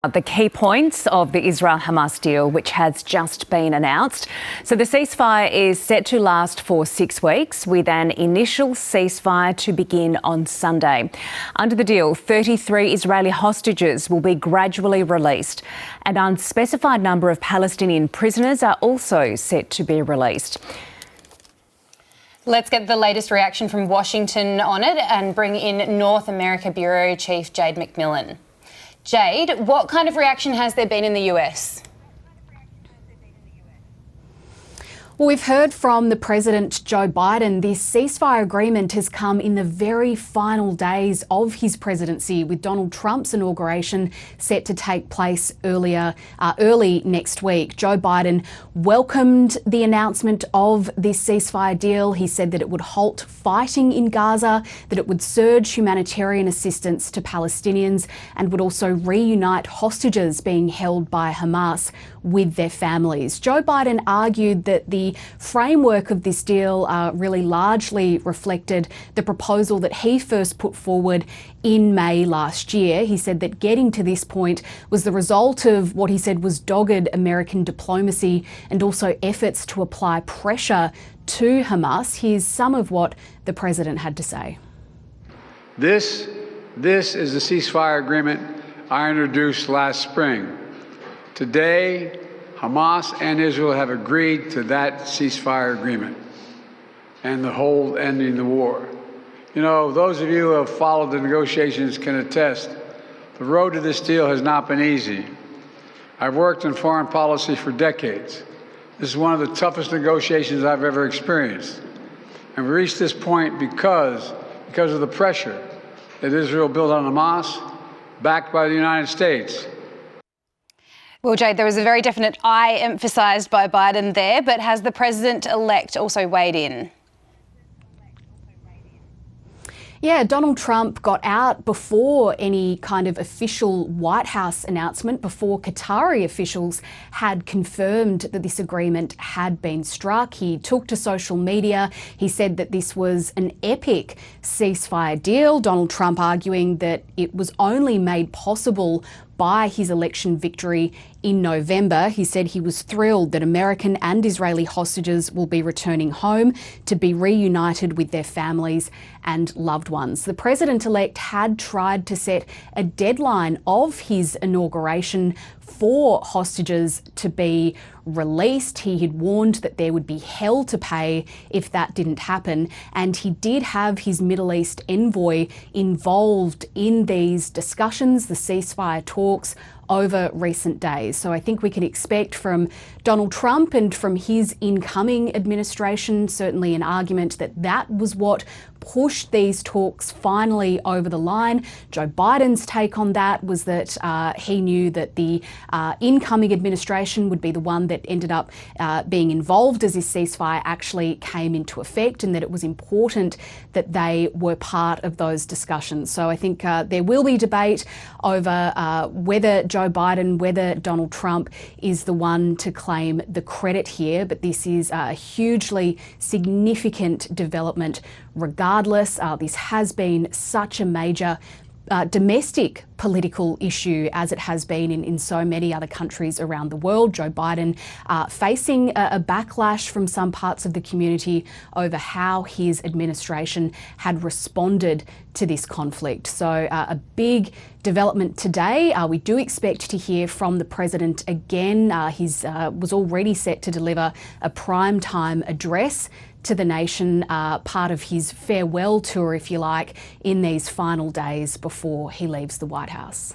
The key points of the Israel-Hamas deal, which has just been announced. So the ceasefire is set to last for 6 weeks, with an initial ceasefire to begin on Sunday. Under the deal, 33 Israeli hostages will be gradually released. An unspecified number of Palestinian prisoners are also set to be released. Let's get the latest reaction from Washington on it and bring in North America Bureau Chief Jade McMillan. Jade, what kind of reaction has there been in the US? Well, we've heard from the President Joe Biden. This ceasefire agreement has come in the very final days of his presidency, with Donald Trump's inauguration set to take place early next week. Joe Biden welcomed the announcement of this ceasefire deal. He said that it would halt fighting in Gaza, that it would surge humanitarian assistance to Palestinians, and would also reunite hostages being held by Hamas with their families. Joe Biden argued that the framework of this deal really largely reflected the proposal that he first put forward in May last year. He said that getting to this point was the result of what he said was dogged American diplomacy and also efforts to apply pressure to Hamas. Here's some of what the president had to say. This is the ceasefire agreement I introduced last spring. Today, Hamas and Israel have agreed to that ceasefire agreement and the whole ending the war. You know, those of you who have followed the negotiations can attest, the road to this deal has not been easy. I've worked in foreign policy for decades. This is one of the toughest negotiations I've ever experienced. And we reached this point because of the pressure that Israel built on Hamas, backed by the United States. Well, Jade, there was a very definite I emphasised by Biden there, but has the president-elect also weighed in? Yeah, Donald Trump got out before any kind of official White House announcement, before Qatari officials had confirmed that this agreement had been struck. He took to social media. He said that this was an epic ceasefire deal. Donald Trump arguing that it was only made possible by his election victory in November. He said he was thrilled that American and Israeli hostages will be returning home to be reunited with their families and loved ones. The president-elect had tried to set a deadline of his inauguration for hostages to be released. He had warned that there would be hell to pay if that didn't happen, and he did have his Middle East envoy involved in these discussions, the ceasefire talks, over recent days. So I think we can expect from Donald Trump and from his incoming administration certainly an argument that that was what pushed these talks finally over the line. Joe Biden's take on that was that he knew that the incoming administration would be the one that ended up being involved as this ceasefire actually came into effect, and that it was important that they were part of those discussions. So I think there will be debate over whether Joe Biden, whether Donald Trump is the one to claim the credit here, but this is a hugely significant development regardless. This has been such a major domestic political issue, as it has been in so many other countries around the world. Joe Biden facing a backlash from some parts of the community over how his administration had responded to this conflict. So a big development today. We do expect to hear from the president again. He was already set to deliver a primetime address to the nation, part of his farewell tour, if you like, in these final days before he leaves the White House.